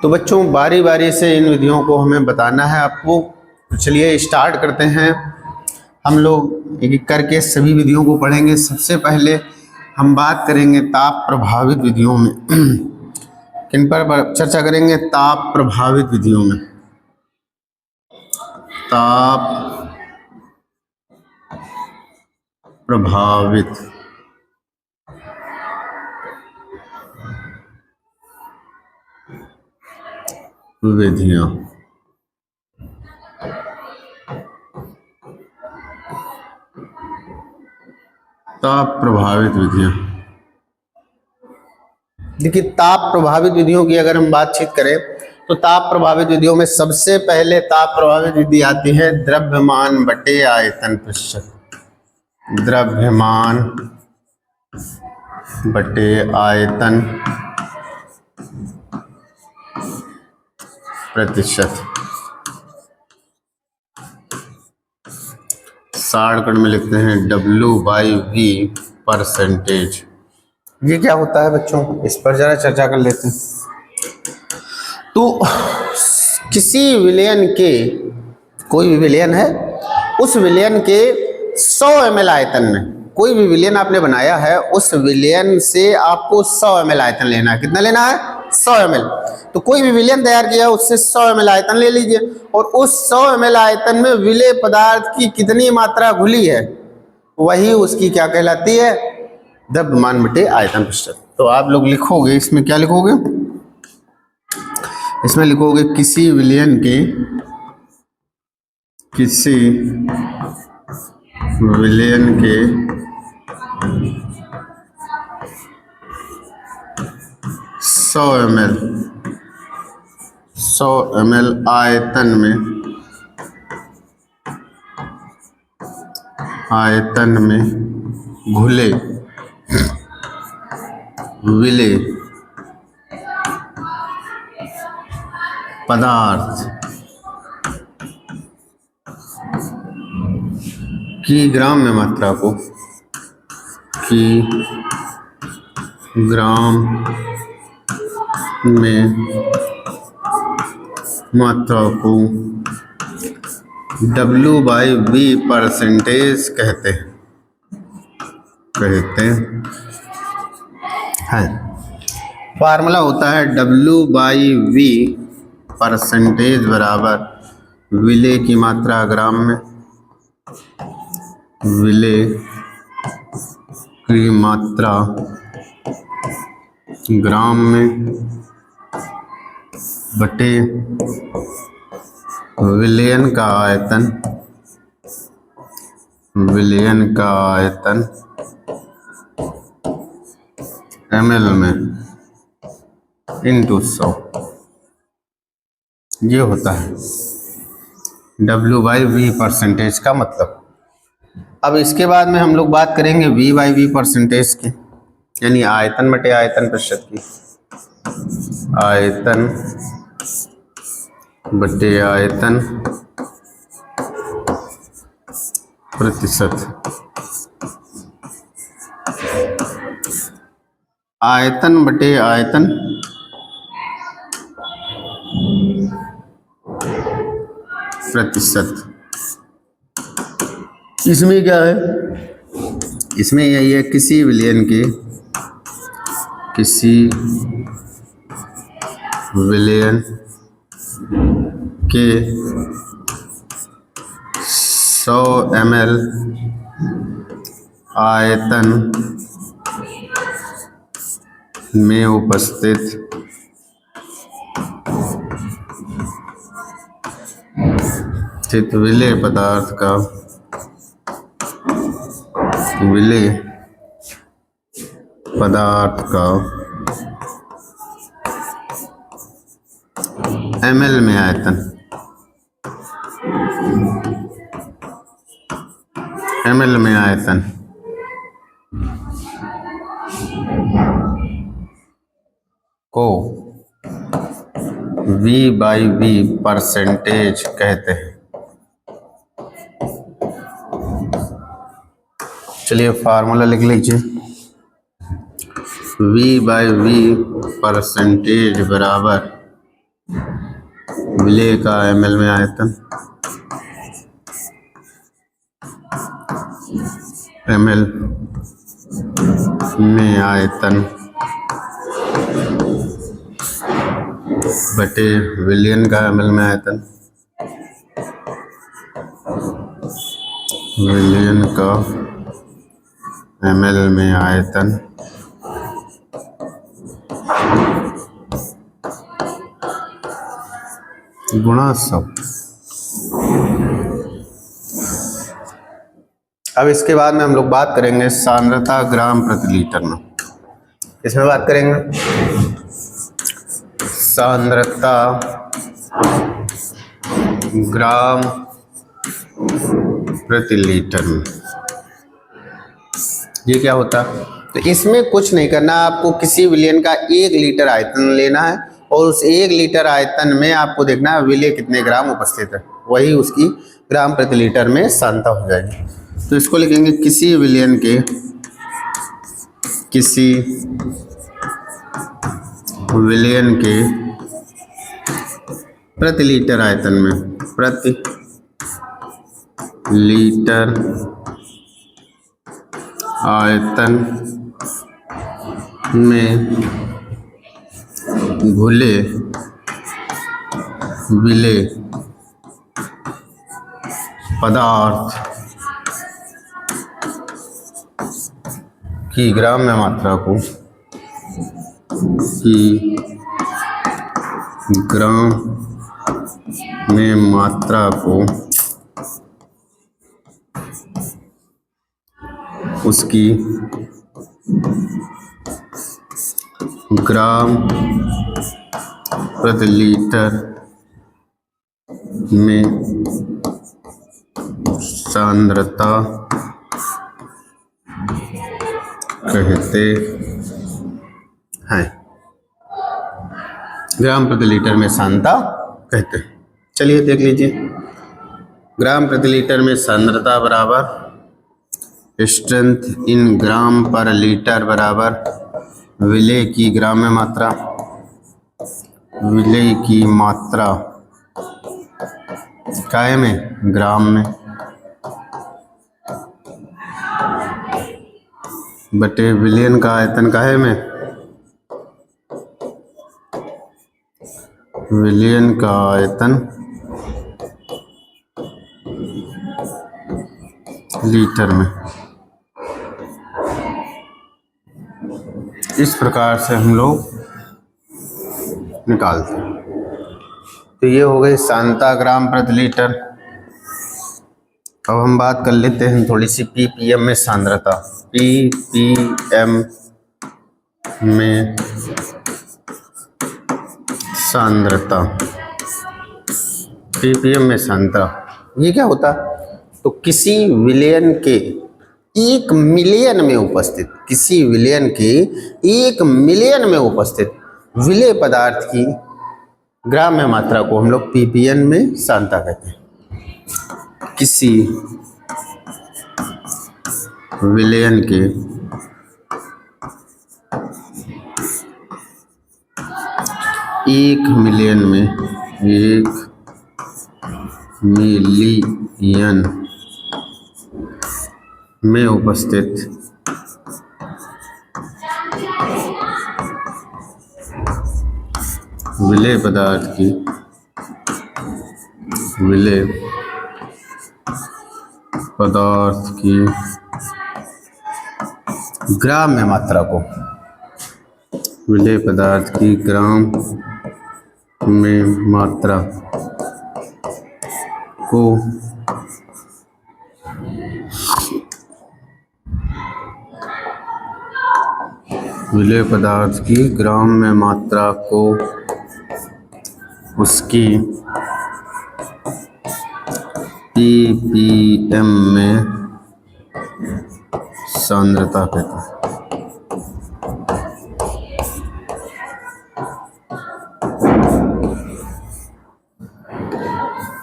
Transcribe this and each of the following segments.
तो बच्चों बारी बारी से इन विधियों को हमें बताना है आपको। तो चलिए स्टार्ट करते हैं। हम लोग एक एक करके सभी विधियों को पढ़ेंगे। सबसे पहले हम बात करेंगे ताप प्रभावित विधियों में। किन पर चर्चा करेंगे? ताप प्रभावित विधियों में। ताप प्रभावित विधियां। ताप प्रभावित विधियां। देखिए, ताप प्रभावित विधियों की अगर हम बातचीत करें तो ताप प्रभावित विधियों में सबसे पहले ताप प्रभावित विधि आती है द्रव्यमान बटे आयतन प्रतिशत। द्रव्यमान बटे आयतन प्रतिशत। शॉर्टकट में लिखते हैं W/V परसेंटेज। ये क्या होता है बच्चों, इस पर जरा चर्चा कर लेते हैं। तो किसी विलयन के, कोई भी विलयन है, उस विलयन के 100 ml आयतन में, कोई भी विलयन आपने बनाया है उस विलयन से आपको 100 ml आयतन लेना है। कितना लेना है? 100 ml। तो कोई भी विलयन तैयार किया उससे 100 ml आयतन ले लीजिए और उस 100 ml आयतन में विलेय पदार्थ की कितनी मात्रा घुली है वही उसकी क्या कहलाती है? द्रव्यमान बटे आयतन प्रतिशत। तो आप लोग लिखोगे, इसमें क्या लिखोगे? इसमें लिखोगे किसी विलयन के, किसी विलयन के 100 ml आयतन में घुले विलेय पदार्थ की ग्राम में मात्रा को, की ग्राम में मात्रा को W/V परसेंटेज कहते हैं। फार्मूला होता है W/V परसेंटेज बराबर विलेय की मात्रा ग्राम में, विलेय की मात्रा ग्राम में बटे विलयन का आयतन, विलयन का आयतन ml में इंटू 100। ये होता है W/V परसेंटेज का मतलब। अब इसके बाद में हम लोग बात करेंगे V/V परसेंटेज की, यानी आयतन बटे आयतन प्रतिशत की। आयतन बटे आयतन प्रतिशत। आयतन बटे आयतन प्रतिशत। इसमें क्या है? इसमें यही है किसी विलयन के, किसी विलयन के 100 ml आयतन में उपस्थित विलेय पदार्थ का, विलेय पदार्थ का ml में आयतन, ml में आयतन को V/V परसेंटेज कहते हैं। चलिए फार्मूला लिख लीजिए। V/V परसेंटेज बराबर विलेय का ml में आयतन, ml में आयतन बटे विलियन का ml में आयतन, विलियन का ml में आयतन गुणा 100। अब इसके बाद में हम लोग बात करेंगे सांद्रता ग्राम प्रति लीटर में। इसमें बात करेंगे सांद्रता ग्राम प्रति लीटर में। ये क्या होता है? तो इसमें कुछ नहीं करना, आपको किसी विलयन का 1 लीटर आयतन लेना है और उस 1 लीटर आयतन में आपको देखना है विलय कितने ग्राम उपस्थित है, वही उसकी ग्राम प्रति लीटर में सांद्रता हो जाएगी। तो इसको लिखेंगे किसी विलयन के प्रति लीटर आयतन में, प्रति लीटर आयतन में घुले विलेय पदार्थ की ग्राम में मात्रा को उसकी ग्राम प्रति लीटर में सांद्रता कहते हैं। ग्राम प्रति लीटर में सांद्रता कहते हैं। चलिए देख लीजिए, ग्राम प्रति लीटर में सांद्रता बराबर स्ट्रेंथ इन ग्राम पर लीटर बराबर विलेय की ग्राम में मात्रा, विलेय की मात्रा काय में, ग्राम में, बटे विलियन का आयतन काहे में, विलियन का आयतन लीटर में। इस प्रकार से हम लोग निकालते हैं। तो ये हो गई सांद्रता ग्राम प्रति लीटर। अब हम बात कर लेते हैं थोड़ी सी ppm में सांद्रता। ppm में सांद्रता, ppm में सांद्रता ये क्या होता? तो किसी विलयन के 1 मिलियन में उपस्थित, किसी विलयन के 1 मिलियन में उपस्थित विलेय पदार्थ की ग्राम में मात्रा को हम लोग ppm में सांद्रता कहते हैं। किसी विलयन के 1 मिलियन में, 1 मिलियन में उपस्थित विलेय पदार्थ की, विलेय पदार्थ की ग्राम में मात्रा को, विलेय पदार्थ की ग्राम में मात्रा को विलेय पदार्थ की ग्राम में मात्रा को उसकी ppm में सांद्रता कहते हैं।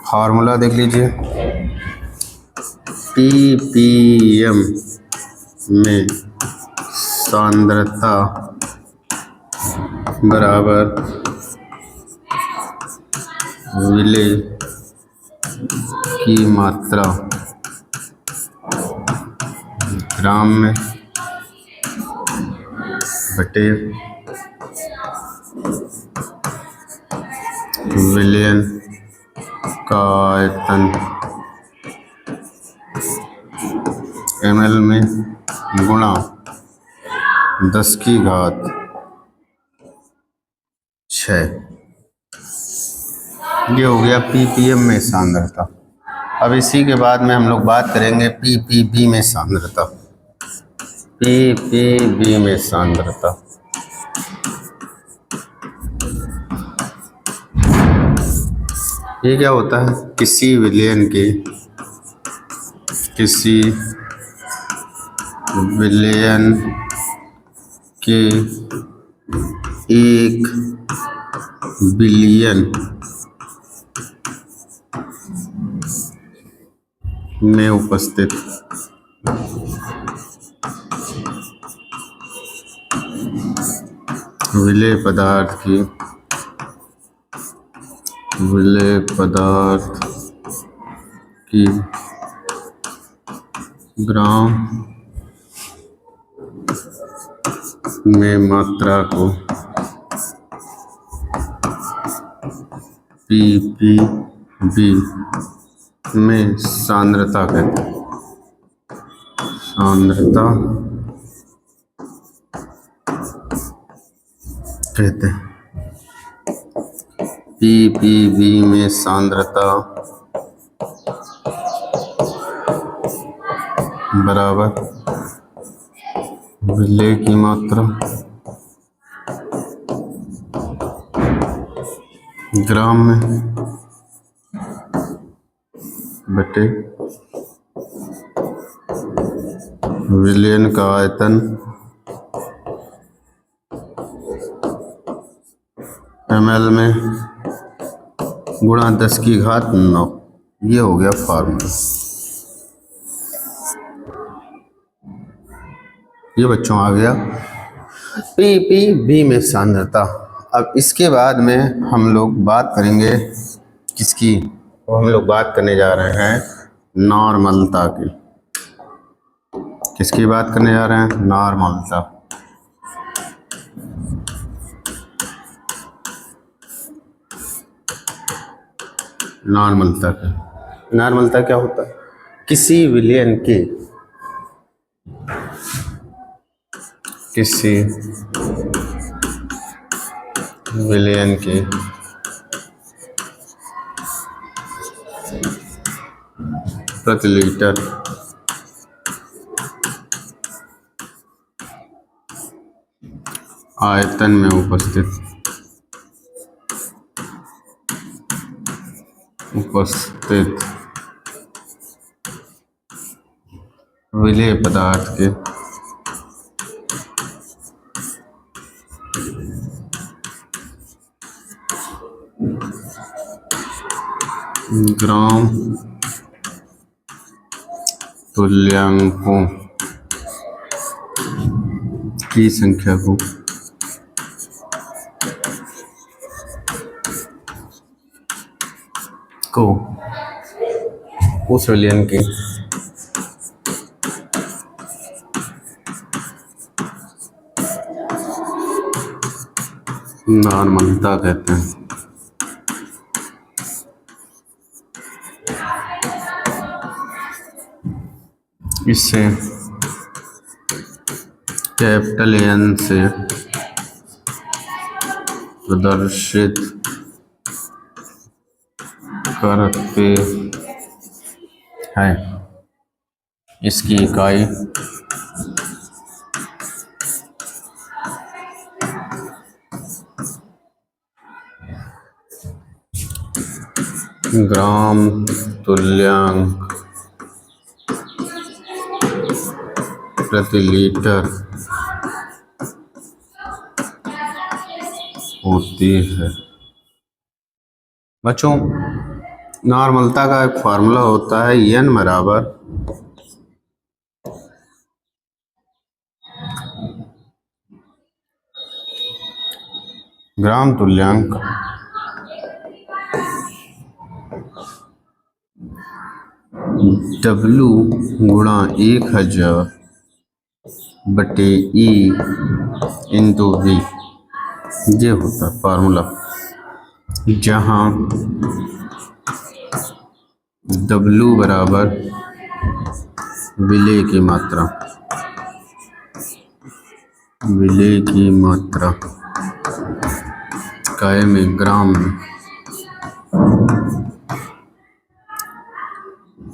फार्मूला देख लीजिए, ppm में सांद्रता बराबर विलेय की मात्रा ग्राम में बटे विलयन का आयतन ml में गुणा 10⁶ ये हो गया ppm में सांद्रता। अब इसी के बाद में हम लोग बात करेंगे ppb में सांद्रता। ppb में सांद्रता ये क्या होता है? किसी विलयन के 1 बिलियन में उपस्थित विलेय पदार्थ की ग्राम में मात्रा को ppb में सांद्रता कहते हैं। ppb में सांद्रता बराबर विलेय की मात्रा ग्राम में बटे विलयन का आयतन ml में गुणा 10⁹ ये हो गया फार्मूला। ये बच्चों आ गया ppb में सांद्रता। अब इसके बाद में हम लोग बात करेंगे किसकी? तो हम लोग बात करने जा रहे हैं नॉर्मलता की। किसकी बात करने जा रहे हैं? नॉर्मलता। नॉर्मलता क्या होता है? किसी विलयन के प्रति लीटर आयतन में उपस्थित विलेय पदार्थ के ग्राम तुल्यांकों की संख्या को उस विलयन की नॉर्मलता कहते हैं। इससे कैपिटल N से प्रदर्शित करते हैं। इसकी इकाई ग्राम तुल्यांक प्रति लीटर होती है। बच्चों नॉर्मलता का एक फार्मूला होता है n बराबर ग्राम तुल्यांक W गुणा 1000 बटे E इंटू V, ये होता है फार्मूला, जहाँ W बराबर विलेय की मात्रा, विलेय की मात्रा काय में ग्राम में,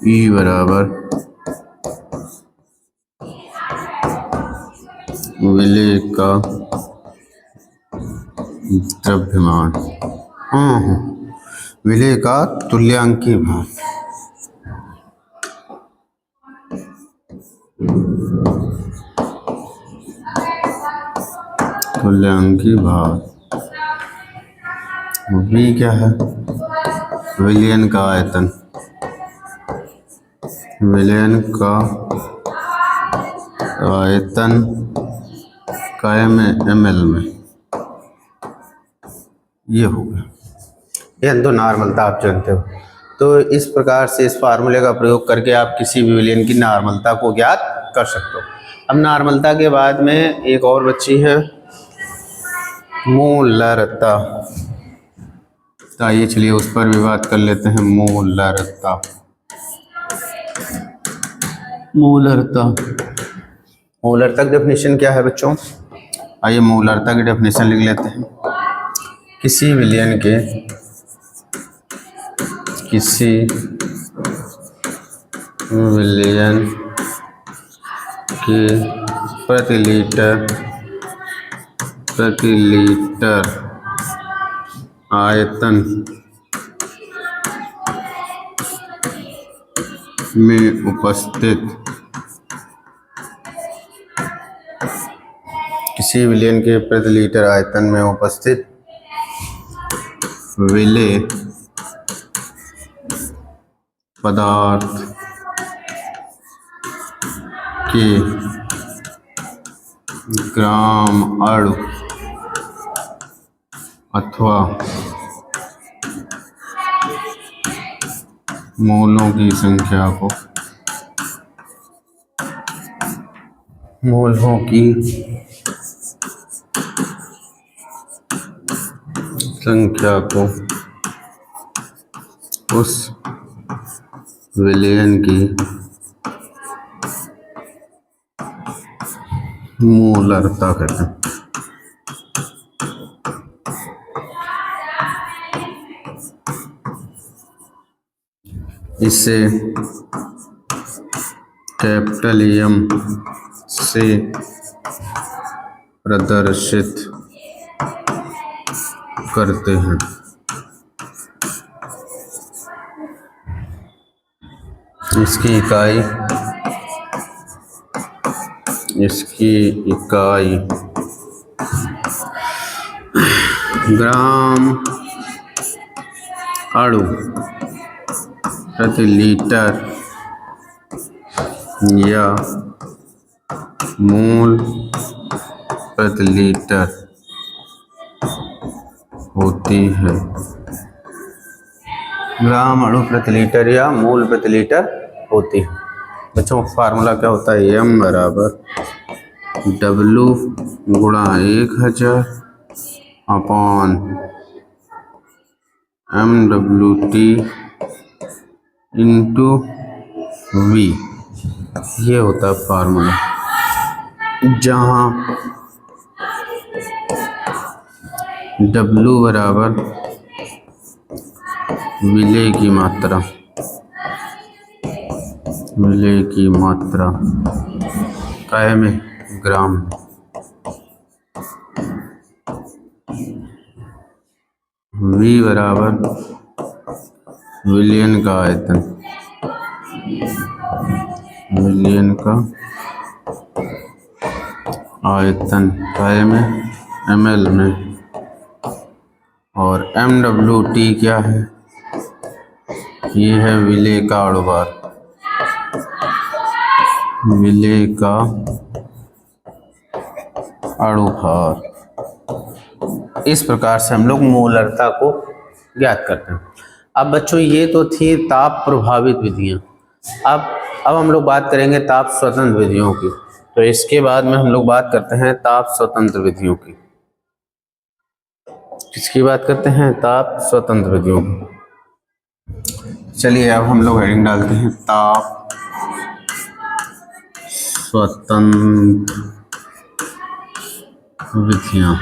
E बराबर विलेय का द्रव्यमान, विलेय का तुल्यांकी भार, तुल्यांकी भार। V क्या है? विलयन का आयतन, विलयन का आयतन काय में ml में, ये हो गया। ये तो नॉर्मलता आप जानते हो। तो इस प्रकार से इस फार्मूले का प्रयोग करके आप किसी भी विलयन की नॉर्मलता को ज्ञात कर सकते हो। अब नॉर्मलता के बाद में एक और बच्ची है मोलरता। तो आइए चलिए उस पर भी बात कर लेते हैं। मोलरता, मोलरता, मोलरता की डेफिनेशन क्या है बच्चों? आइए मोलरता की डेफिनेशन लिख लेते हैं। किसी विलयन के, किसी विलयन के प्रति लीटर आयतन में उपस्थित, किसी विलयन के प्रति लीटर आयतन में उपस्थित विलेय पदार्थ के ग्राम अणु अथवा मोलों की संख्या को, मोलों की संख्या को उस विलयन की मोलरता कहते हैं। इसे कैपिटल M से प्रदर्शित करते हैं। इसकी इकाई ग्राम अणु प्रति लीटर या मोल प्रति लीटर होती है। ग्राम अणु प्रति लीटर या मोल प्रति लीटर होती है। बच्चों फार्मूला क्या होता है? M बराबर W गुणा 1000 अपॉन MWT इंटू V, ये होता है फार्मूला, जहाँ W बराबर विलेय की मात्रा, विलेय की मात्रा काय में ग्राम, V बराबर विलयन का आयतन, विलयन का आयतन काय में ml में, और MWT क्या है? ये है विलेय का अणुभार, विलेय का अणुभार। इस प्रकार से हम लोग मोलरता को ज्ञात करते हैं। अब बच्चों ये तो थी ताप प्रभावित विधियां। अब हम लोग बात करेंगे ताप स्वतंत्र विधियों की। तो इसके बाद में हम लोग बात करते हैं ताप स्वतंत्र विधियों की। किसकी बात करते हैं? ताप स्वतंत्र विधियों की। चलिए अब हम लोग हेडिंग डालते हैं ताप स्वतंत्र विधियां।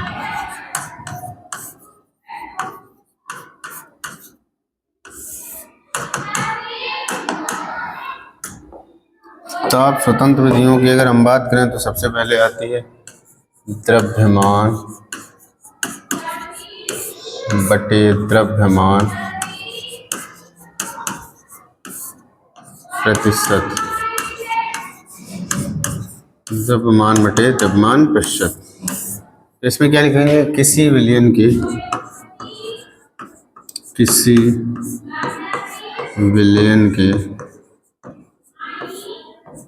ताप स्वतंत्र विधियों की अगर हम बात करें तो सबसे पहले आती है द्रव्यमान बटे द्रव्यमान प्रतिशत। द्रव्यमान बटे द्रव्यमान प्रतिशत। इसमें क्या लिखेंगे? किसी विलयन के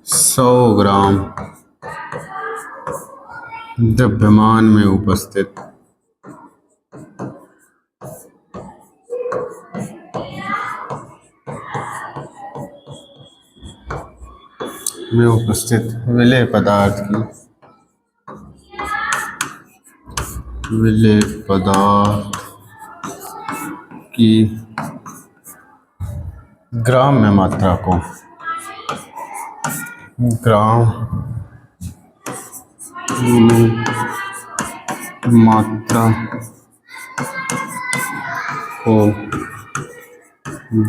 100 ग्राम द्रव्यमान में उपस्थित विलेय पदार्थ की ग्राम में मात्रा को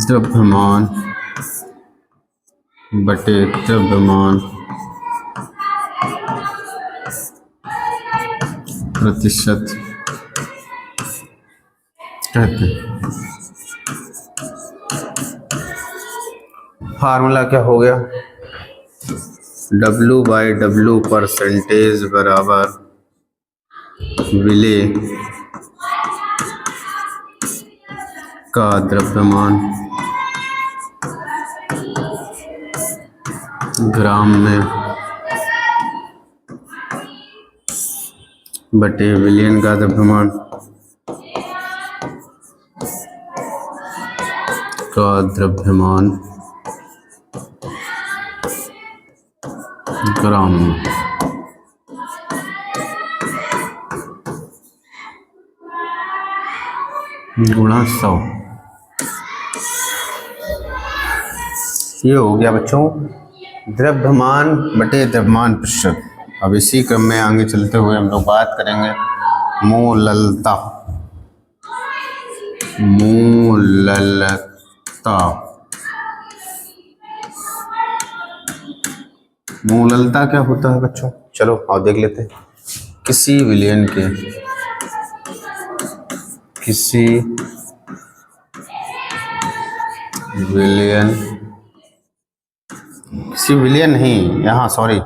द्रव्यमान बटे द्रव्यमान प्रतिशत कहते हैं। फार्मूला क्या हो गया? W/W परसेंटेज बराबर विलेय का द्रव्यमान ग्राम में बटे विलयन का द्रव्यमान ग्राम में। गुणा 100। ये हो गया बच्चों द्रव्यमान बटे द्रव्यमान प्रतिशत। अब इसी क्रम में आगे चलते हुए हम लोग बात करेंगे मोललता। मोललता क्या होता है बच्चों? चलो आओ देख लेते हैं। किसी विलयन नहीं, यहाँ सॉरी,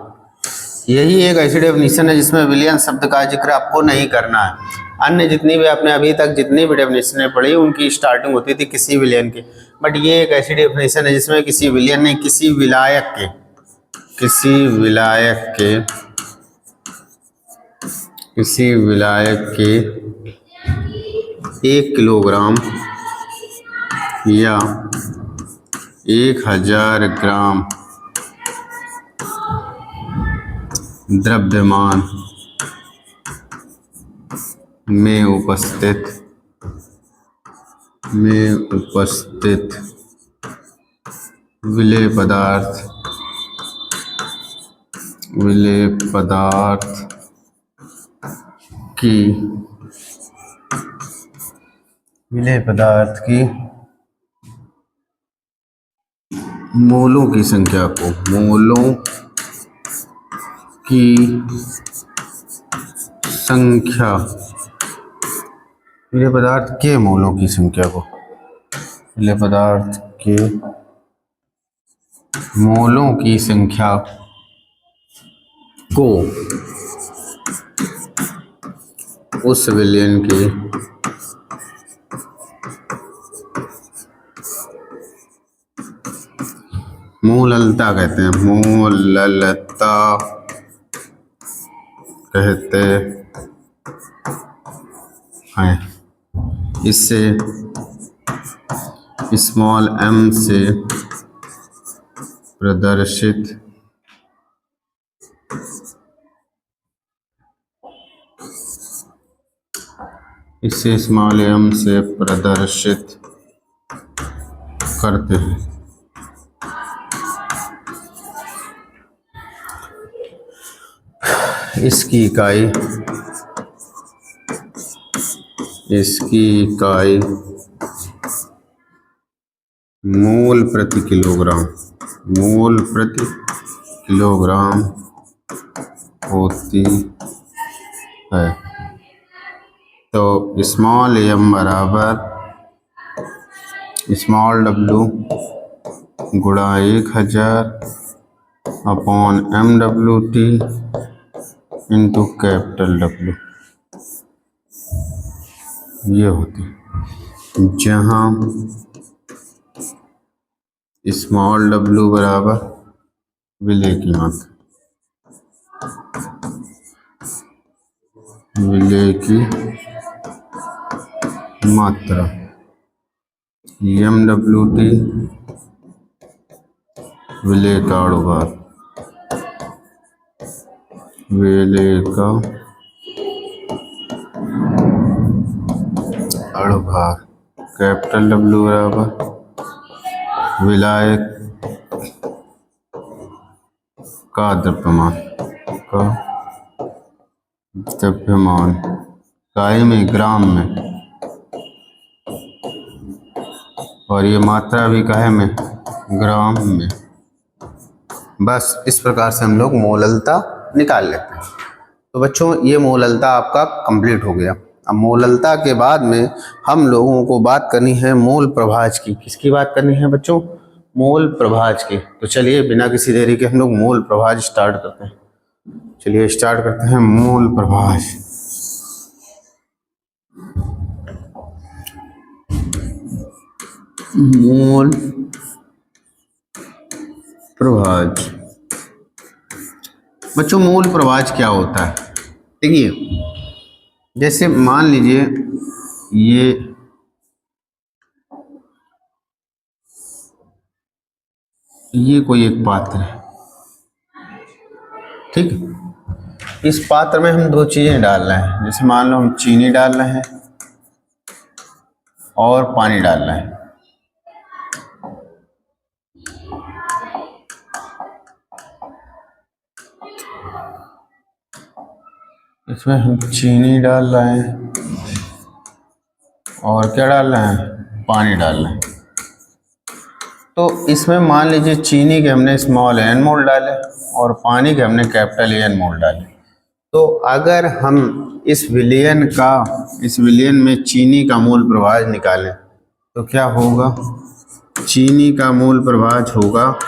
यही एक ऐसी डेफिनेशन है जिसमें विलयन शब्द का जिक्र आपको नहीं करना है। अन्य जितनी भी आपने अभी तक जितनी भी डेफिनेशनें पढ़ी उनकी स्टार्टिंग होती थी किसी विलयन की, बट ये एक ऐसी डेफिनेशन है जिसमें किसी विलयन नहीं, किसी विलायक के 1 किलोग्राम या 1000 ग्राम द्रव्यमान में उपस्थित विलेय पदार्थ की मोलों की संख्या को विलेय पदार्थ के मोलों की संख्या को उस विलयन के मोललता कहते हैं। इससे स्मॉल m से प्रदर्शित इसे स्मॉल m से प्रदर्शित करते हैं। इसकी इकाई मोल प्रति किलोग्राम होती है। तो स्मॉल m बराबर स्मॉल w गुणा 1000 upon MWT into capital W ये होती है, जहाँ स्मॉल w बराबर विलेय की मात्रा MWT विलेय का अणुभार कैपिटल W बराबर विलायक का द्रव्यमान इकाई में ग्राम में, और ये मात्रा भी काहे में, ग्राम में। बस इस प्रकार से हम लोग मोललता निकाल लेते हैं। तो बच्चों ये मोललता आपका कंप्लीट हो गया। अब मोललता के बाद में हम लोगों को बात करनी है मोल प्रभाज की। किसकी बात करनी है बच्चों? मोल प्रभाज की। तो चलिए बिना किसी देरी के हम लोग मोल प्रभाज स्टार्ट करते हैं। चलिए स्टार्ट करते हैं मोल प्रभाज। मोल प्रभाज बच्चों, मोल प्रभाज क्या होता है? देखिए जैसे मान लीजिए ये कोई एक पात्र है, ठीक। इस पात्र में हम दो चीजें डाल रहे हैं, जैसे मान लो हम चीनी डाल रहे हैं और पानी डाल रहे हैं। इसमें हम चीनी डाल रहे हैं और क्या डाल रहे हैं, पानी डाल रहे हैं। तो इसमें मान लीजिए चीनी के हमने स्मॉल n मोल डाले और पानी के हमने कैपिटल N मोल डाले। तो अगर हम इस विलयन में चीनी का मोल प्रभाज निकालें तो क्या होगा? चीनी का मोल प्रभाज होगा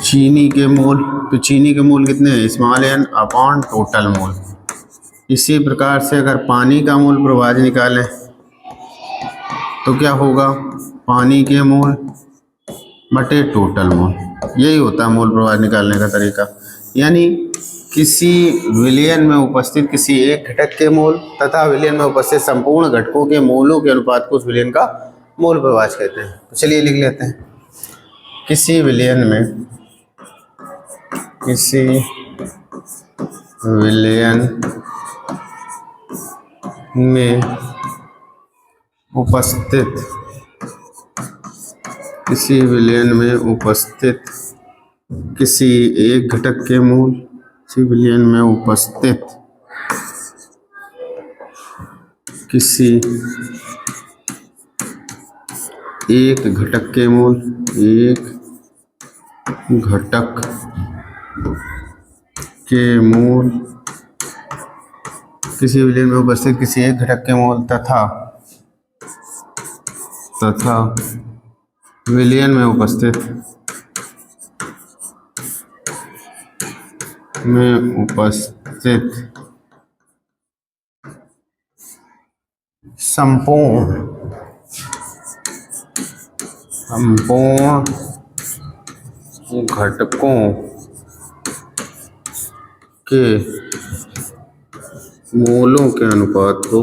चीनी के मोल, तो चीनी के मोल कितने हैं? Small n upon total mole. इसी प्रकार से अगर पानी का मोल प्रभाज निकालें तो क्या होगा? पानी के मोल बटे टोटल मोल। यही होता है मोल प्रभाज निकालने का तरीका। यानी किसी विलयन में उपस्थित किसी एक घटक के मोल तथा विलयन में उपस्थित संपूर्ण घटकों के मोलों के अनुपात को उस विलयन का मोल प्रभाज कहते हैं। तो चलिए लिख लेते हैं। किसी विलयन में उपस्थित किसी एक घटक के मोल, किसी विलयन में उपस्थित किसी एक घटक के मोल, किसी विलयन में उपस्थित किसी एक घटक के मोल तथा विलयन में उपस्थित संपूर्ण घटकों के मोलों के अनुपात को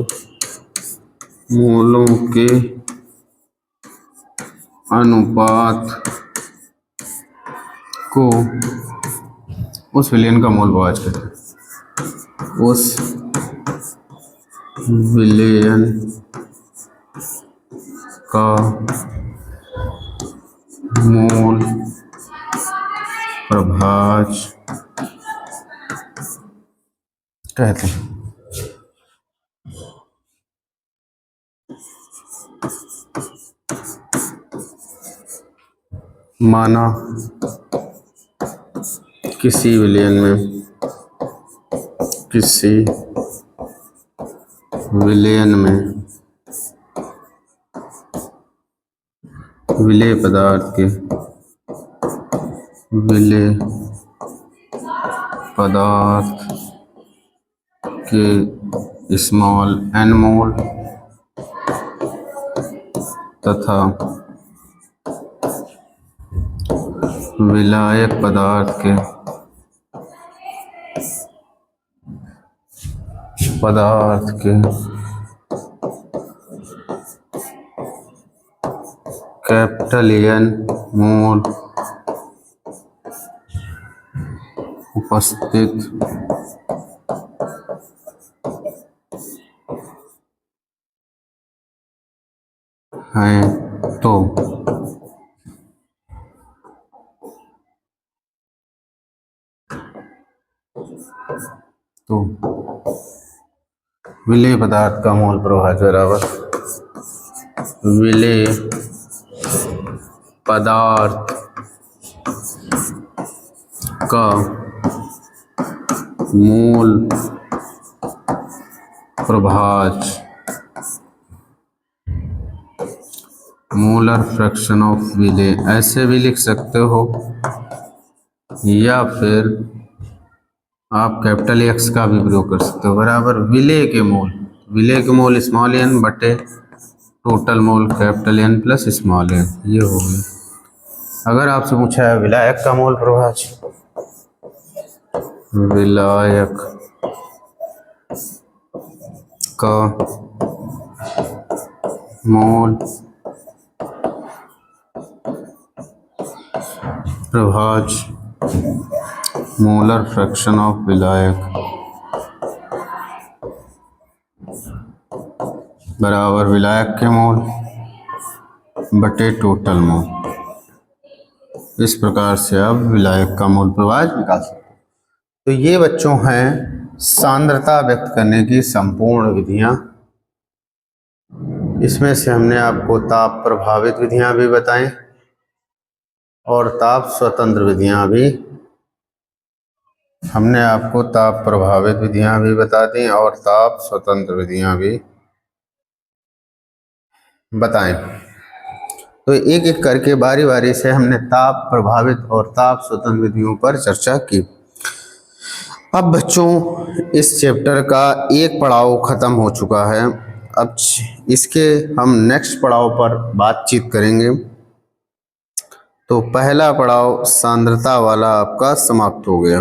अनुपात को उस विलयन का मोल प्रभाज कहते हैं। उस विलयन का मोल प्रभाज कहते हैं। माना किसी विलयन में विलेय पदार्थ के स्मॉल n मोल तथा विलायक पदार्थ के कैपिटल N मोल उपस्थित हैं तो विलेय पदार्थ का मोल प्रभाज बराबर विलेय पदार्थ का मोल प्रभाज मोलर फ्रैक्शन ऑफ विलेय, ऐसे भी लिख सकते हो या फिर आप कैपिटल X का भी प्रयोग कर सकते हो बराबर विलेय के मोल स्मॉल n बटे total mole capital N plus small n, ये हो गया। अगर आपसे पूछा है विलायक का मोल प्रभाज, विलायक का मोल प्रभाज मोलर फ्रैक्शन ऑफ विलायक बराबर विलायक के मोल बटे टोटल मोल। इस प्रकार से आप विलायक का मोल प्रभाज निकाल सकते हैं। तो ये बच्चों हैं सांद्रता व्यक्त करने की संपूर्ण विधियां। इसमें से हमने आपको ताप प्रभावित विधियां भी बताई और ताप स्वतंत्र विधियां भी, हमने आपको ताप प्रभावित विधियां भी बता दी और ताप स्वतंत्र विधियां भी बताएं। तो एक एक करके बारी बारी से हमने ताप प्रभावित और ताप स्वतंत्र विधियों पर चर्चा की। अब बच्चों इस चैप्टर का एक पड़ाव खत्म हो चुका है। अब इसके हम नेक्स्ट पड़ाव पर बातचीत करेंगे। तो पहला पड़ाव सांद्रता वाला आपका समाप्त हो गया।